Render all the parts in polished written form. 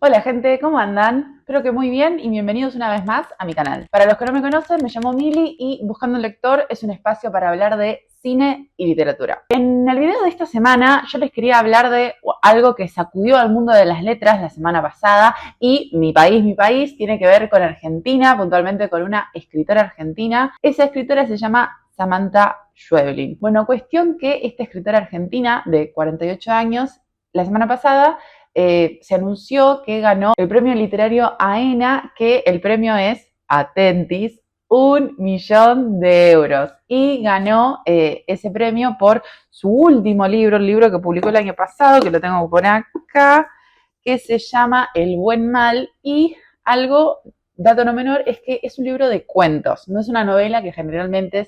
Hola gente, ¿cómo andan? Espero que muy bien y bienvenidos una vez más a mi canal. Para los que no me conocen, me llamo Mili y Buscando un Lector es un espacio para hablar de cine y literatura. En el video de esta semana yo les quería hablar de algo que sacudió al mundo de las letras la semana pasada y mi país, tiene que ver con Argentina, puntualmente con una escritora argentina. Esa escritora se llama Samantha Schweblin. Bueno, cuestión que esta escritora argentina de 48 años, la semana pasada se anunció que ganó el premio literario AENA, que el premio es, atentis, 1.000.000 de euros. Y ganó ese premio por su último libro, el libro que publicó el año pasado, que lo tengo por acá, que se llama El Buen Mal. Y algo, dato no menor, es que es un libro de cuentos, no es una novela que generalmente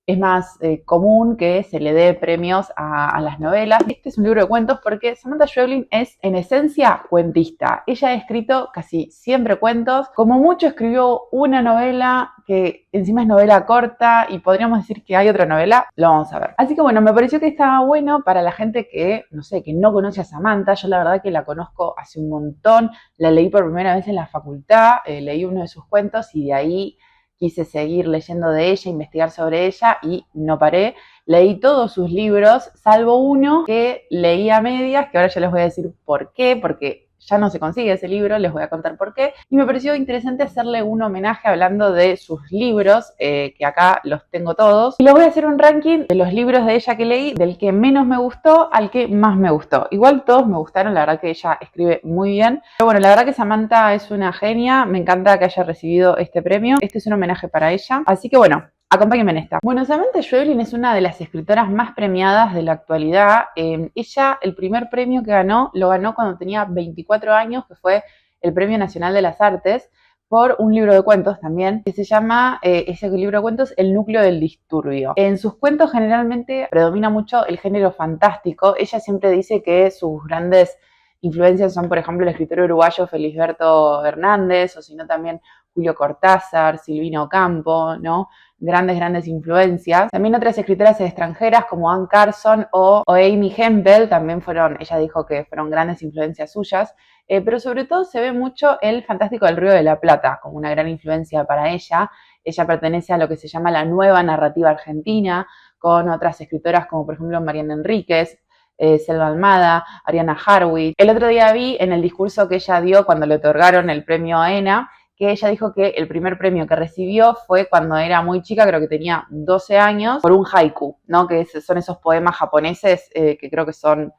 es más común que se le dé premios a las novelas. Este es un libro de cuentos porque Samantha Schweblin es en esencia cuentista. Ella ha escrito casi siempre cuentos. Como mucho escribió una novela que encima es novela corta y podríamos decir que hay otra novela. Lo vamos a ver. Así que bueno, me pareció que estaba bueno para la gente que, no sé, que no conoce a Samantha. Yo la verdad que la conozco hace un montón. La leí por primera vez en la facultad. Leí uno de sus cuentos y de ahí quise seguir leyendo de ella, investigar sobre ella y no paré. Leí todos sus libros, salvo uno que leí a medias, que ahora ya les voy a decir por qué, porque ya no se consigue ese libro, les voy a contar por qué. Y me pareció interesante hacerle un homenaje hablando de sus libros, que acá los tengo todos. Y les voy a hacer un ranking de los libros de ella que leí, del que menos me gustó al que más me gustó. Igual todos me gustaron, la verdad que ella escribe muy bien. Pero bueno, la verdad que Samantha es una genia, me encanta que haya recibido este premio. Este es un homenaje para ella. Así que bueno, acompáñenme en esta. Bueno, Samantha Schweblin es una de las escritoras más premiadas de la actualidad. Ella, el primer premio que ganó, lo ganó cuando tenía 24 años, que fue el Premio Nacional de las Artes, por un libro de cuentos también, que se llama, ese libro de cuentos, El Núcleo del Disturbio. En sus cuentos generalmente predomina mucho el género fantástico. Ella siempre dice que sus grandes influencias son, por ejemplo, el escritor uruguayo Felisberto Hernández, o si no también Julio Cortázar, Silvina Ocampo, ¿no? Grandes influencias. También otras escritoras extranjeras como Anne Carson o Amy Hempel también fueron, ella dijo que fueron grandes influencias suyas, pero sobre todo se ve mucho el Fantástico del Río de la Plata como una gran influencia para ella. Ella pertenece a lo que se llama la nueva narrativa argentina, con otras escritoras como por ejemplo Mariana Enríquez, Selva Almada, Ariana Harwitz. El otro día vi en el discurso que ella dio cuando le otorgaron el premio AENA, que ella dijo que el primer premio que recibió fue cuando era muy chica, creo que tenía 12 años, por un haiku, ¿no? Que son esos poemas japoneses que creo que son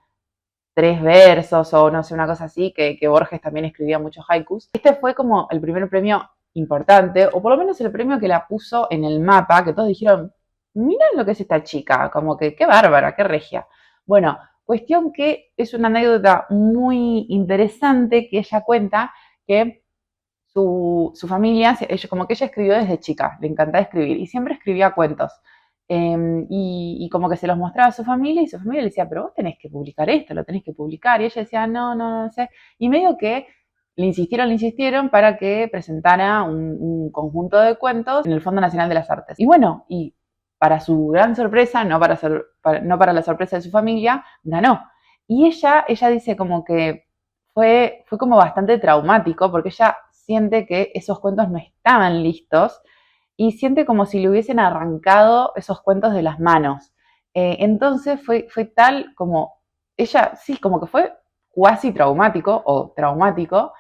3 versos o no sé, una cosa así, que Borges también escribía muchos haikus. Este fue como el primer premio importante, o por lo menos el premio que la puso en el mapa, que todos dijeron, miren lo que es esta chica, como que qué bárbara, qué regia. Bueno, cuestión que es una anécdota muy interesante que ella cuenta que su familia, como que ella escribió desde chica, le encantaba escribir y siempre escribía cuentos. Y como que se los mostraba a su familia y su familia le decía, pero vos tenés que publicar esto, lo tenés que publicar. Y ella decía, no sé. Y medio que le insistieron para que presentara un conjunto de cuentos en el Fondo Nacional de las Artes. Y bueno, y para su gran sorpresa, no para la sorpresa de su familia, ganó. Y ella dice como que fue como bastante traumático porque ella siente que esos cuentos no estaban listos y siente como si le hubiesen arrancado esos cuentos de las manos. Entonces fue tal como, ella sí, como que fue cuasi traumático o traumático,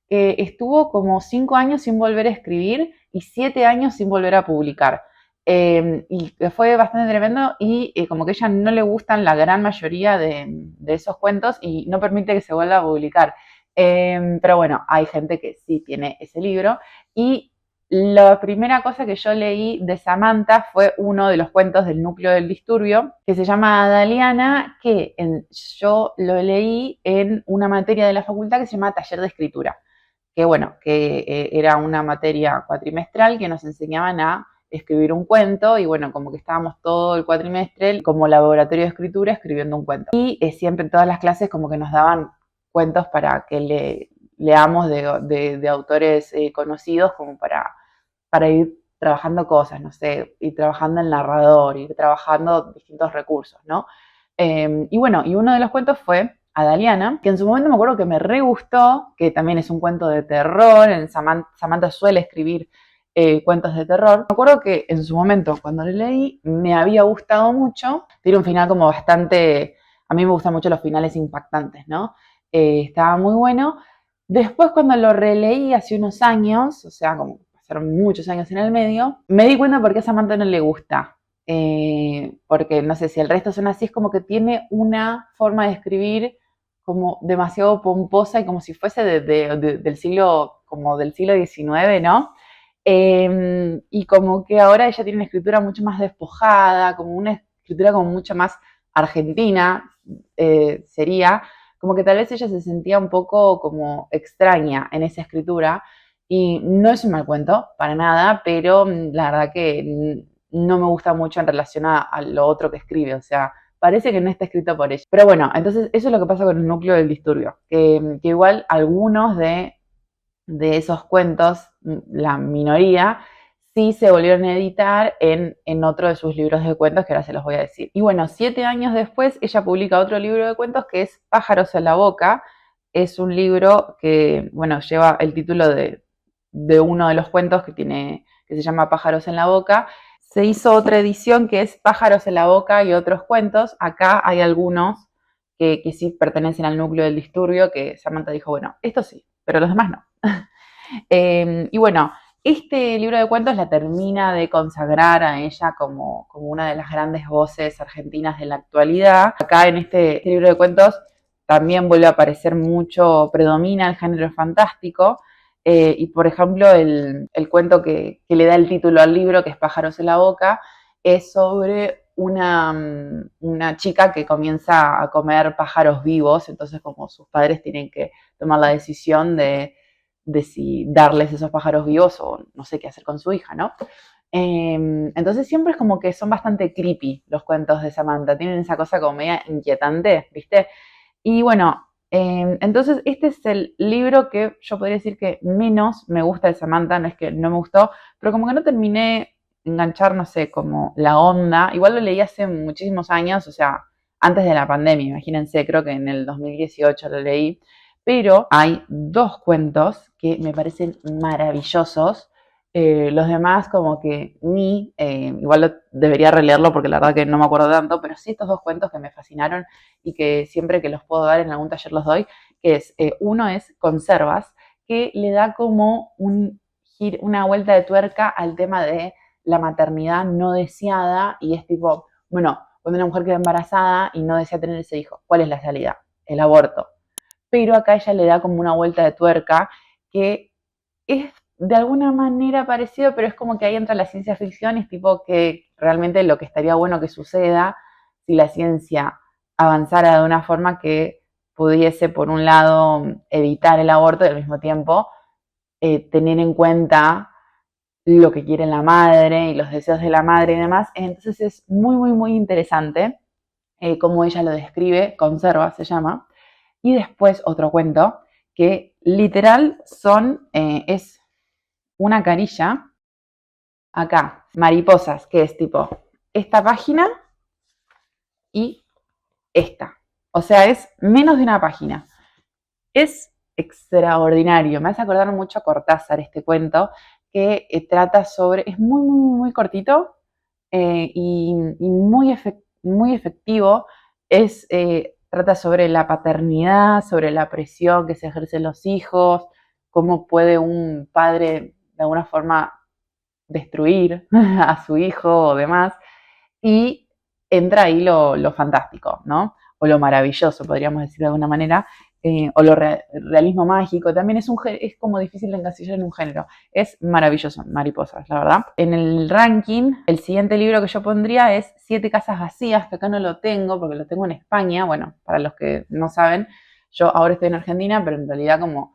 que estuvo como 5 años sin volver a escribir y 7 años sin volver a publicar. Y fue bastante tremendo y como que a ella no le gustan la gran mayoría de esos cuentos y no permite que se vuelva a publicar. Pero bueno, hay gente que sí tiene ese libro y la primera cosa que yo leí de Samantha fue uno de los cuentos del Núcleo del Disturbio, que se llama Daliana, que yo lo leí en una materia de la facultad que se llama Taller de Escritura, que bueno, que era una materia cuatrimestral que nos enseñaban a escribir un cuento y bueno, como que estábamos todo el cuatrimestre como laboratorio de escritura escribiendo un cuento. Y siempre en todas las clases como que nos daban cuentos para que leamos de autores conocidos como para ir trabajando cosas, no sé, ir trabajando el narrador, ir trabajando distintos recursos, ¿no? Y bueno, y uno de los cuentos fue a Daliana, que en su momento me acuerdo que me re gustó, que también es un cuento de terror, Samantha suele escribir cuentos de terror. Me acuerdo que en su momento, cuando lo leí, me había gustado mucho, tiene un final como bastante, a mí me gustan mucho los finales impactantes, ¿no? Estaba muy bueno. Después cuando lo releí hace unos años, o sea, como pasaron muchos años en el medio, me di cuenta por qué a Samantha no le gusta. Porque no sé si el resto son así, es como que tiene una forma de escribir como demasiado pomposa y como si fuese del siglo, como del siglo XIX, ¿no? Y como que ahora ella tiene una escritura mucho más despojada, como una escritura como mucho más argentina, sería, como que tal vez ella se sentía un poco como extraña en esa escritura, y no es un mal cuento, para nada, pero la verdad que no me gusta mucho en relación a lo otro que escribe, o sea, parece que no está escrito por ella. Pero bueno, entonces eso es lo que pasa con el núcleo del disturbio, que igual algunos de esos cuentos, la minoría, sí se volvieron a editar en otro de sus libros de cuentos, que ahora se los voy a decir. Y bueno, 7 años después, ella publica otro libro de cuentos que es Pájaros en la boca. Es un libro que, bueno, lleva el título de uno de los cuentos que se llama Pájaros en la boca. Se hizo otra edición que es Pájaros en la boca y otros cuentos. Acá hay algunos que sí pertenecen al núcleo del disturbio, que Samantha dijo, bueno, esto sí, pero los demás no. Y bueno, este libro de cuentos la termina de consagrar a ella como una de las grandes voces argentinas de la actualidad. Acá en este libro de cuentos también vuelve a aparecer mucho, predomina el género fantástico. Y por ejemplo, el cuento que le da el título al libro, que es Pájaros en la boca, es sobre una chica que comienza a comer pájaros vivos, entonces como sus padres tienen que tomar la decisión de si darles esos pájaros vivos o no sé qué hacer con su hija, ¿no? Entonces siempre es como que son bastante creepy los cuentos de Samantha, tienen esa cosa como media inquietante, ¿viste? Y bueno, entonces este es el libro que yo podría decir que menos me gusta de Samantha, no es que no me gustó, pero como que no terminé enganchar, no sé, como la onda. Igual lo leí hace muchísimos años, o sea, antes de la pandemia, imagínense, creo que en el 2018 lo leí. Pero hay dos cuentos que me parecen maravillosos. Los demás como que igual debería releerlo porque la verdad que no me acuerdo tanto, pero sí estos dos cuentos que me fascinaron y que siempre que los puedo dar en algún taller los doy, que es, uno es Conservas, que le da como una vuelta de tuerca al tema de la maternidad no deseada, y es tipo, bueno, cuando una mujer queda embarazada y no desea tener ese hijo, ¿cuál es la salida? El aborto. Pero acá ella le da como una vuelta de tuerca que es de alguna manera parecido, pero es como que ahí entra la ciencia ficción, y es tipo que realmente lo que estaría bueno que suceda si la ciencia avanzara de una forma que pudiese, por un lado, evitar el aborto y al mismo tiempo tener en cuenta lo que quiere la madre y los deseos de la madre y demás. Entonces es muy, muy, muy interesante cómo ella lo describe, Conserva se llama. Y después otro cuento que literal es una carilla, acá, mariposas, que es tipo esta página y esta. O sea, es menos de una página. Es extraordinario. Me hace acordar mucho a Cortázar este cuento, que trata sobre, es muy, muy, muy cortito y muy efectivo. Trata sobre la paternidad, sobre la presión que se ejerce en los hijos, cómo puede un padre de alguna forma destruir a su hijo o demás, y entra ahí lo fantástico, ¿no? O lo maravilloso, podríamos decir de alguna manera, o lo realismo mágico. También es como difícil de encasillar en un género. Es maravilloso, Mariposas, la verdad. En el ranking, el siguiente libro que yo pondría es Siete casas vacías, que acá no lo tengo porque lo tengo en España. Bueno, para los que no saben, yo ahora estoy en Argentina, pero en realidad como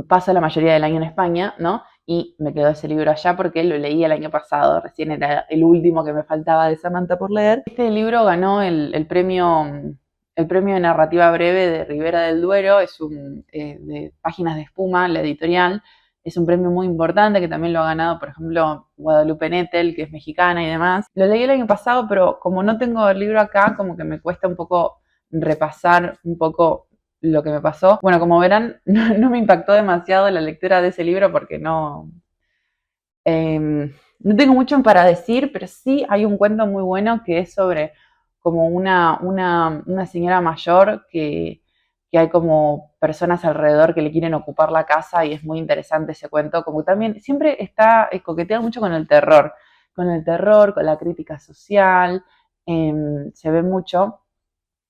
paso la mayoría del año en España, ¿no? Y me quedó ese libro allá porque lo leí el año pasado, recién era el último que me faltaba de Samantha por leer. Este libro ganó el premio de narrativa breve de Ribera del Duero, es de Páginas de Espuma, la editorial. Es un premio muy importante que también lo ha ganado, por ejemplo, Guadalupe Nettel, que es mexicana y demás. Lo leí el año pasado, pero como no tengo el libro acá, como que me cuesta un poco repasar un poco lo que me pasó. Bueno, como verán, no me impactó demasiado la lectura de ese libro porque no tengo mucho para decir, pero sí hay un cuento muy bueno que es sobre como una señora mayor que hay como personas alrededor que le quieren ocupar la casa y es muy interesante ese cuento, como también siempre está coquetea mucho con la crítica social, se ve mucho,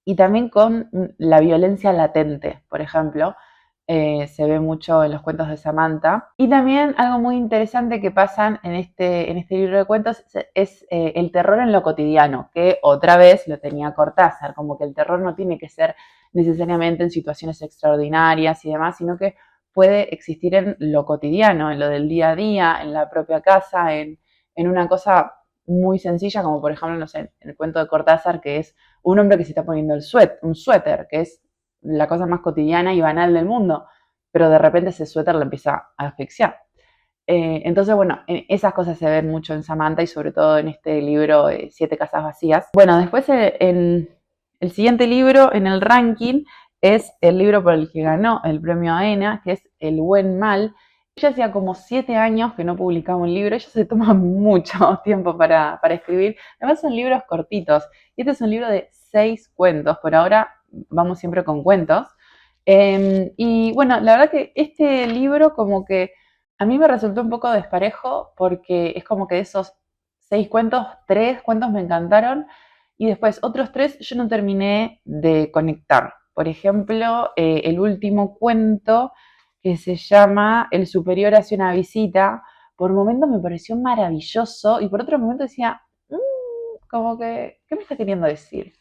y también con la violencia latente, por ejemplo, se ve mucho en los cuentos de Samantha. Y también algo muy interesante que pasan en este libro de cuentos es el terror en lo cotidiano, que otra vez lo tenía Cortázar, como que el terror no tiene que ser necesariamente en situaciones extraordinarias y demás, sino que puede existir en lo cotidiano, en lo del día a día, en la propia casa, en una cosa muy sencilla, como por ejemplo, no sé, en el cuento de Cortázar, que es un hombre que se está poniendo un suéter, que es la cosa más cotidiana y banal del mundo, pero de repente ese suéter lo empieza a asfixiar. Entonces, bueno, esas cosas se ven mucho en Samantha y sobre todo en este libro, Siete casas vacías. Bueno, después en el siguiente libro en el ranking es el libro por el que ganó el premio AENA, que es El buen mal. Ella hacía como 7 años que no publicaba un libro, ella se toma mucho tiempo para escribir. Además son libros cortitos. Y este es un libro de 6 cuentos. Por ahora vamos siempre con cuentos. Y bueno, la verdad que este libro como que a mí me resultó un poco desparejo porque es como que de esos 6 cuentos, 3 cuentos me encantaron y después otros 3 yo no terminé de conectar. Por ejemplo, el último cuento que se llama El superior hace una visita, por momentos me pareció maravilloso y por otro momento decía, como que, ¿qué me está queriendo decir?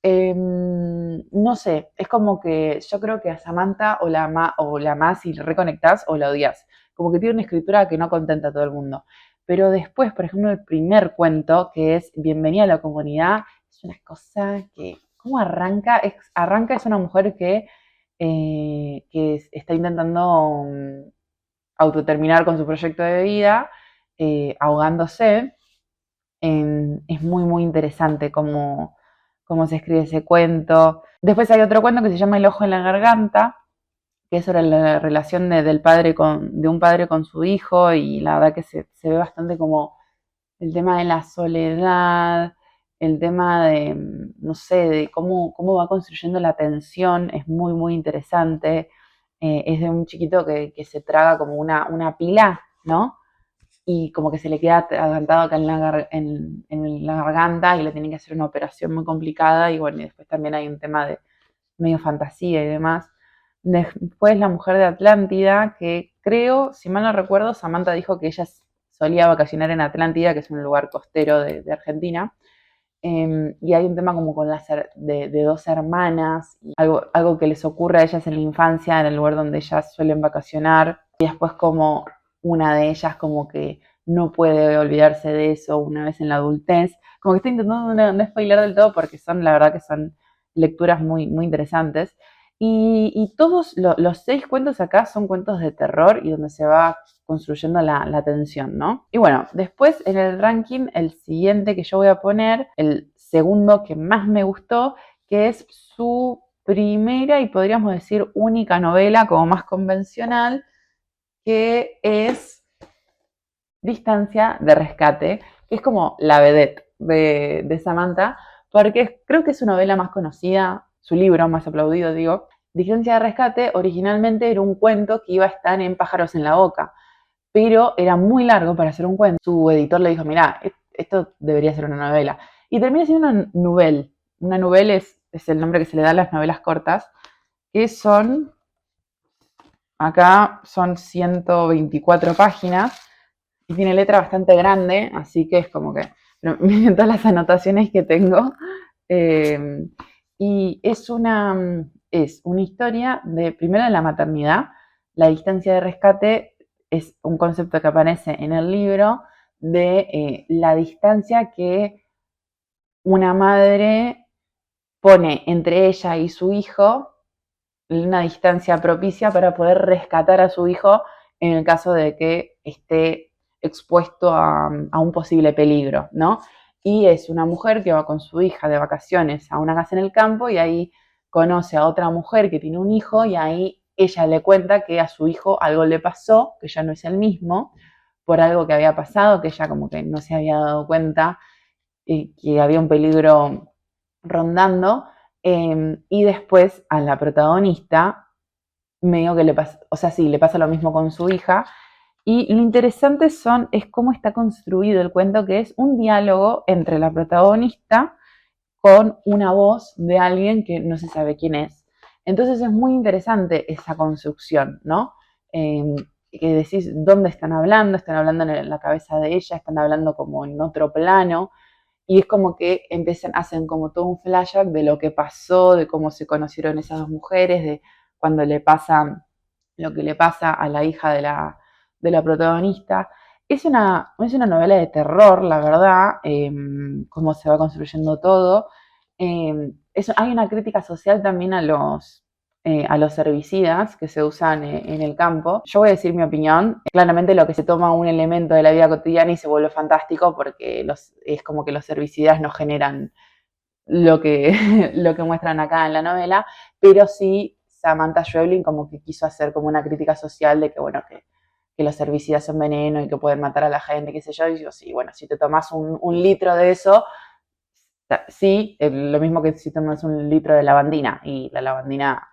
No sé, es como que yo creo que a Samantha o la amás y reconectás o la odias. Como que tiene una escritura que no contenta a todo el mundo. Pero después, por ejemplo, el primer cuento, que es Bienvenida a la comunidad, es una cosa que, ¿cómo arranca? Es una mujer que está intentando autoterminar con su proyecto de vida, ahogándose. Es muy, muy interesante cómo se escribe ese cuento. Después hay otro cuento que se llama El ojo en la garganta, que es sobre la relación de un padre con su hijo, y la verdad que se ve bastante como el tema de la soledad, el tema de, no sé, de cómo va construyendo la tensión, es muy, muy interesante. Es de un chiquito que se traga como una pila, ¿no? Y como que se le queda atragantado acá en la garganta y le tienen que hacer una operación muy complicada y bueno, y después también hay un tema de medio fantasía y demás. Después La mujer de Atlántida, que creo, si mal no recuerdo, Samantha dijo que ella solía vacacionar en Atlántida, que es un lugar costero de Argentina. Y hay un tema como con de dos hermanas, y algo que les ocurre a ellas en la infancia, en el lugar donde ellas suelen vacacionar, y después como una de ellas como que no puede olvidarse de eso una vez en la adultez. Como que estoy intentando no spoiler del todo porque la verdad que son lecturas muy, muy interesantes. Y todos los 6 cuentos acá son cuentos de terror y donde se va construyendo la tensión, ¿no? Y bueno, después en el ranking, el siguiente que yo voy a poner, el segundo que más me gustó, que es su primera y podríamos decir única novela, como más convencional, que es Distancia de Rescate, que es como la vedette de Samantha, porque creo que es su novela más conocida, su libro más aplaudido, digo. Distancia de Rescate originalmente era un cuento que iba a estar en Pájaros en la Boca, pero era muy largo para hacer un cuento. Su editor le dijo, mirá, esto debería ser una novela. Y termina siendo una novela. Una novela es el nombre que se le da a las novelas cortas, que acá son 124 páginas, y tiene letra bastante grande, así que es como que, pero miren todas las anotaciones que tengo. Eh, y es una historia primero de la maternidad. La distancia de rescate es un concepto que aparece en el libro de la distancia que una madre pone entre ella y su hijo, una distancia propicia para poder rescatar a su hijo en el caso de que esté expuesto a un posible peligro, ¿no? y es una mujer que va con su hija de vacaciones a una casa en el campo y ahí conoce a otra mujer que tiene un hijo y ahí ella le cuenta que a su hijo algo le pasó, que ya no es el mismo, por algo que había pasado, que ella como que no se había dado cuenta que había un peligro rondando. Y después a la protagonista, medio que le pasa, o sea, sí, le pasa lo mismo con su hija. Y lo interesante es cómo está construido el cuento, que es un diálogo entre la protagonista con una voz de alguien que no se sabe quién es. Entonces es muy interesante esa construcción, ¿no? Eh, que decís, ¿dónde están hablando en la cabeza de ella, están hablando como en otro plano, y es como que hacen como todo un flashback de lo que pasó, de cómo se conocieron esas dos mujeres, de cuando le pasa lo que le pasa a la hija de la protagonista. Es una novela de terror, la verdad, cómo se va construyendo todo. Hay una crítica social también a los herbicidas que se usan en el campo. Yo voy a decir mi opinión. Claramente lo que se toma un elemento de la vida cotidiana y se vuelve fantástico porque es como que los herbicidas no generan lo que, lo que muestran acá en la novela, pero sí Samantha Schweblin como que quiso hacer como una crítica social de que, bueno, que los herbicidas son veneno y que pueden matar a la gente, qué sé yo, y yo, sí, bueno, si te tomas un litro de eso, sí, lo mismo que si tomas un litro de lavandina, y la lavandina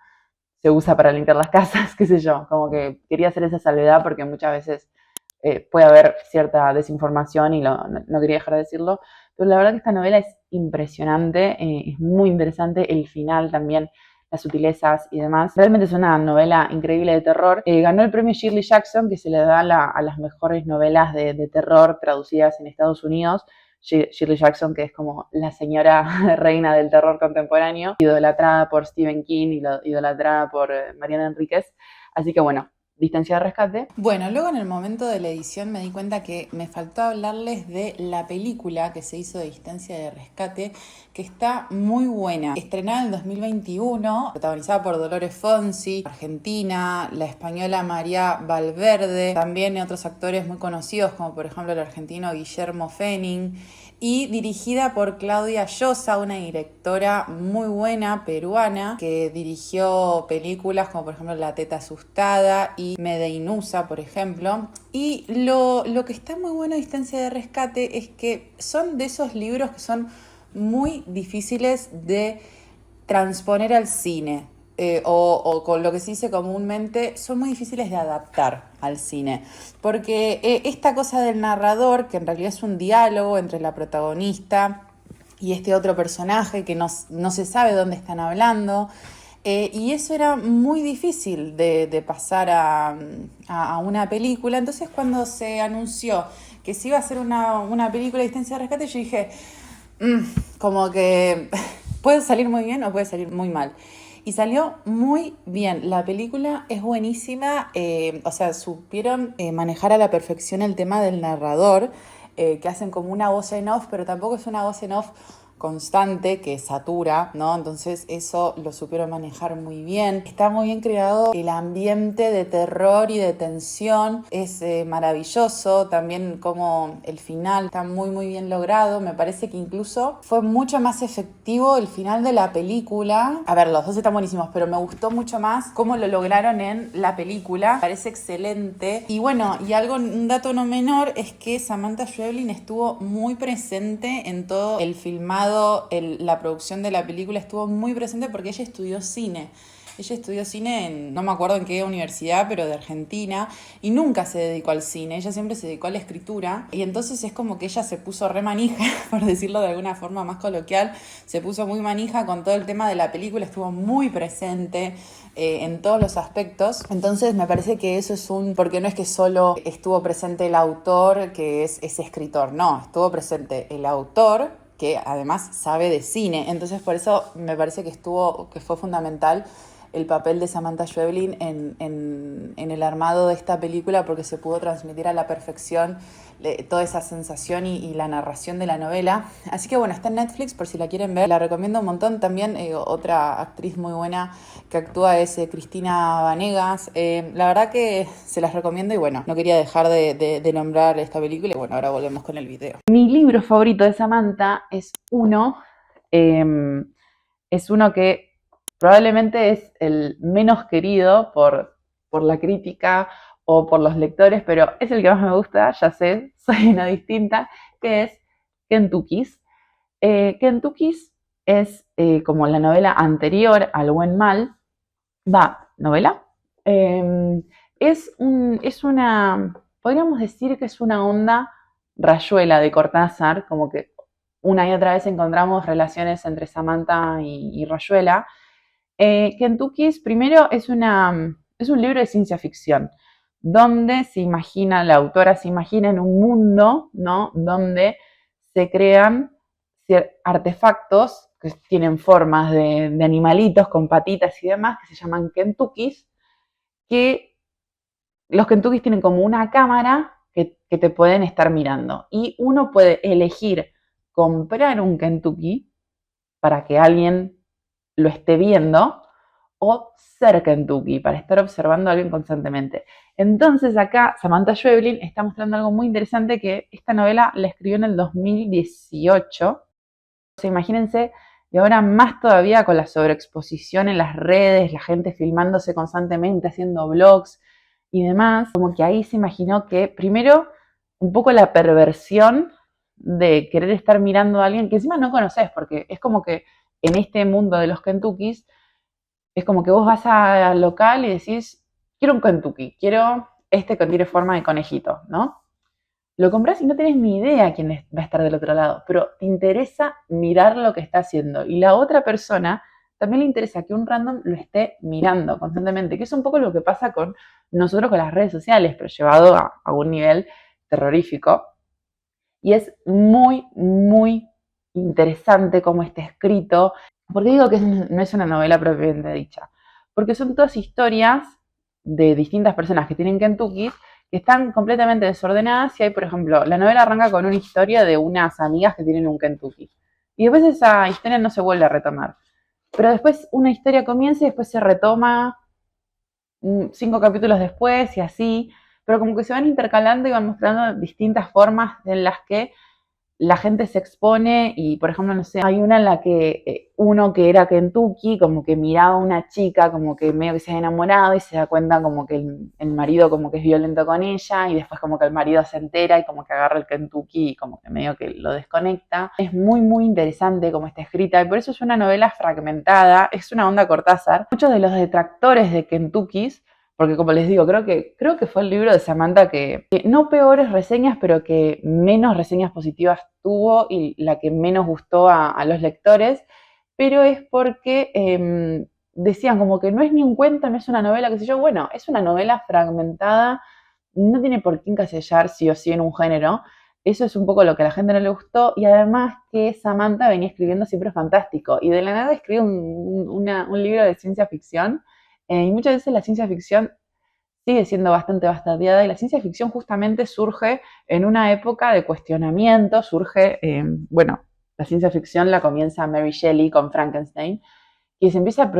se usa para limpiar las casas, qué sé yo, como que quería hacer esa salvedad porque muchas veces puede haber cierta desinformación y no quería dejar de decirlo, pero la verdad que esta novela es impresionante, es muy interesante, el final también, las sutilezas y demás. Realmente es una novela increíble de terror. Ganó el premio Shirley Jackson, que se le da a las mejores novelas de terror traducidas en Estados Unidos. Shirley Jackson, que es como la señora reina del terror contemporáneo, idolatrada por Stephen King y idolatrada por Mariana Enríquez. Así que bueno, Distancia de Rescate. Bueno, luego en el momento de la edición me di cuenta que me faltó hablarles de la película que se hizo de Distancia de Rescate, que está muy buena. Estrenada en el 2021, protagonizada por Dolores Fonsi, argentina, la española María Valverde, también otros actores muy conocidos como por ejemplo el argentino Guillermo Fenning, y dirigida por Claudia Llosa, una directora muy buena peruana que dirigió películas como por ejemplo La Teta Asustada y Medeinusa, por ejemplo. Y lo que está muy bueno a Distancia de Rescate es que son de esos libros que son muy difíciles de transponer al cine. O con lo que se dice comúnmente, son muy difíciles de adaptar al cine. Porque esta cosa del narrador, que en realidad es un diálogo entre la protagonista y este otro personaje que no se sabe dónde están hablando, y eso era muy difícil de pasar a una película. Entonces cuando se anunció que se iba a hacer una película de Distancia de Rescate, yo dije, como que puede salir muy bien o puede salir muy mal. Y salió muy bien. La película es buenísima. O sea, supieron manejar a la perfección el tema del narrador, que hacen como una voz en off, pero tampoco es una voz en off constante que satura, ¿no? Entonces eso lo supieron manejar muy bien. Está muy bien creado el ambiente de terror y de tensión. Es maravilloso. También como el final está muy muy bien logrado. Me parece que incluso fue mucho más efectivo el final de la película. A ver, los dos están buenísimos, pero me gustó mucho más cómo lo lograron en la película. Parece excelente. Y bueno, un dato no menor es que Samantha Schweblin estuvo muy presente en todo el filmado. La producción de la película estuvo muy presente porque ella estudió cine. Ella estudió cine no me acuerdo en qué universidad, pero de Argentina, y nunca se dedicó al cine, ella siempre se dedicó a la escritura, y entonces es como que ella se puso re manija, por decirlo de alguna forma más coloquial, se puso muy manija con todo el tema de la película, estuvo muy presente en todos los aspectos. Entonces me parece que eso porque no es que solo estuvo presente el autor, que es escritor, no, estuvo presente el autor, que además sabe de cine. Entonces por eso me parece que fue fundamental el papel de Samantha Schweblin en el armado de esta película, porque se pudo transmitir a la perfección toda esa sensación y la narración de la novela. Así que bueno, está en Netflix por si la quieren ver. La recomiendo un montón. También otra actriz muy buena que actúa es Cristina Vanegas. La verdad que se las recomiendo y bueno, no quería dejar de nombrar esta película. Y bueno, ahora volvemos con el video. Mi libro favorito de Samantha es uno que probablemente es el menos querido por la crítica o por los lectores, pero es el que más me gusta, ya sé, soy una distinta, que es Kentucky's. Kentucky's es como la novela anterior al Buen Mal, novela. Es una, podríamos decir que es una onda rayuela de Cortázar, como que una y otra vez encontramos relaciones entre Samantha y Rayuela. Kentucky's, primero, es un libro de ciencia ficción, donde la autora se imagina en un mundo, ¿no? Donde se crean artefactos que tienen formas de animalitos con patitas y demás, que se llaman Kentuckys, que los Kentuckys tienen como una cámara que te pueden estar mirando. Y uno puede elegir comprar un Kentucky para que alguien lo esté viendo o ser Kentucky para estar observando a alguien constantemente. Entonces acá Samantha Schweblin está mostrando algo muy interesante, que esta novela la escribió en el 2018. O sea, imagínense, y ahora más todavía con la sobreexposición en las redes, la gente filmándose constantemente, haciendo vlogs y demás, como que ahí se imaginó que primero un poco la perversión de querer estar mirando a alguien que encima no conoces, porque es como que en este mundo de los Kentuckys es como que vos vas al local y decís, quiero un Kentucky, quiero este que tiene forma de conejito, ¿no? Lo compras y no tienes ni idea quién va a estar del otro lado, pero te interesa mirar lo que está haciendo. Y la otra persona también le interesa que un random lo esté mirando constantemente, que es un poco lo que pasa con nosotros con las redes sociales, pero llevado a un nivel terrorífico. Y es muy, muy interesante cómo está escrito. ¿Por qué digo que no es una novela propiamente dicha? Porque son todas historias de distintas personas que tienen Kentucky que están completamente desordenadas. Y hay, por ejemplo, la novela arranca con una historia de unas amigas que tienen un Kentucky. Y después esa historia no se vuelve a retomar. Pero después una historia comienza y después se retoma 5 capítulos después y así. Pero como que se van intercalando y van mostrando distintas formas en las que la gente se expone y, por ejemplo, no sé, hay una en la que uno que era Kentucky como que miraba a una chica como que medio que se ha enamorado y se da cuenta como que el marido como que es violento con ella y después como que el marido se entera y como que agarra el Kentucky y como que medio que lo desconecta. Es muy, muy interesante como está escrita y por eso es una novela fragmentada, es una onda Cortázar. Muchos de los detractores de Kentucky's, porque como les digo, creo que fue el libro de Samantha que no peores reseñas, pero que menos reseñas positivas tuvo y la que menos gustó a los lectores, pero es porque decían como que no es ni un cuento, no es una novela, qué sé yo. Bueno, es una novela fragmentada, no tiene por qué encasillar sí o sí en un género. Eso es un poco lo que a la gente no le gustó y además que Samantha venía escribiendo siempre fantástico y de la nada escribe un libro de ciencia ficción. Y muchas veces la ciencia ficción sigue siendo bastante bastardeada y la ciencia ficción justamente surge en una época de cuestionamiento, bueno, la ciencia ficción la comienza Mary Shelley con Frankenstein, y se empieza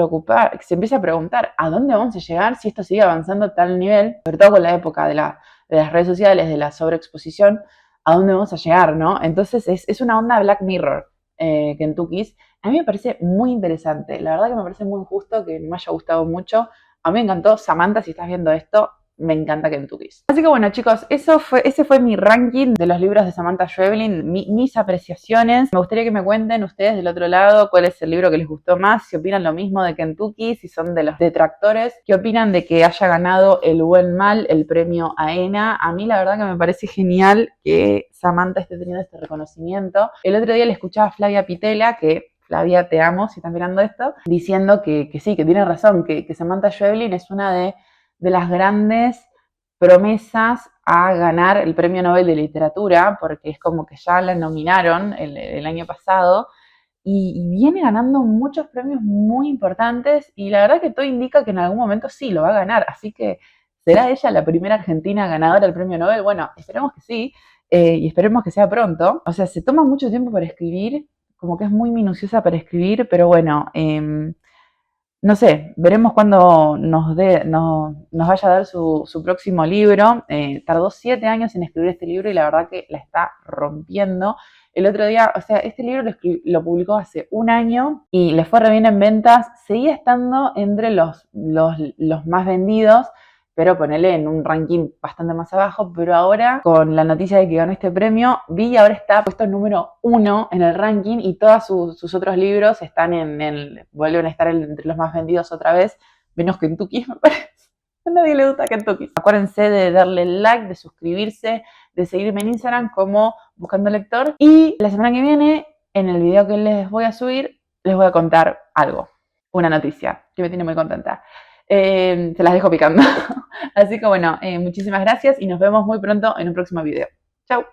se empieza a preguntar a dónde vamos a llegar si esto sigue avanzando a tal nivel, sobre todo con la época de las redes sociales, de la sobreexposición, a dónde vamos a llegar, ¿no? Entonces es una onda Black Mirror, Kentucky's. A mí me parece muy interesante, la verdad que me parece muy injusto que me haya gustado mucho. A mí me encantó. Samantha, si estás viendo esto, me encanta Kentuckys. Así que bueno, chicos, ese fue mi ranking de los libros de Samantha Schweblin, mis apreciaciones. Me gustaría que me cuenten ustedes del otro lado cuál es el libro que les gustó más, si opinan lo mismo de Kentucky, si son de los detractores, qué opinan de que haya ganado el Buen Mal, el premio AENA. A mí la verdad que me parece genial que Samantha esté teniendo este reconocimiento. El otro día le escuchaba a Flavia Pitela, que Flavia, te amo si estás mirando esto, diciendo que sí, que tiene razón, que Samantha Schweblin es una de las grandes promesas a ganar el Premio Nobel de Literatura, porque es como que ya la nominaron el año pasado, y viene ganando muchos premios muy importantes y la verdad que todo indica que en algún momento sí lo va a ganar, así que ¿será ella la primera argentina ganadora del premio Nobel? Bueno, esperemos que sí, y esperemos que sea pronto. O sea, se toma mucho tiempo para escribir, como que es muy minuciosa para escribir, pero bueno, no sé, veremos cuándo nos vaya a dar su próximo libro. Tardó 7 años en escribir este libro y la verdad que la está rompiendo. El otro día, o sea, este libro lo publicó hace un año y le fue re bien en ventas. Seguía estando entre los más vendidos, pero ponele en un ranking bastante más abajo, pero ahora con la noticia de que ganó este premio, vi ahora está puesto número 1 en el ranking y todos sus otros libros están vuelven a estar entre los más vendidos otra vez, menos Kentucky, me parece. A nadie le gusta Kentucky. Acuérdense de darle like, de suscribirse, de seguirme en Instagram como Buscando Lector. Y la semana que viene, en el video que les voy a subir, les voy a contar algo, una noticia que me tiene muy contenta. Se las dejo picando. Así que bueno, muchísimas gracias y nos vemos muy pronto en un próximo video. Chau.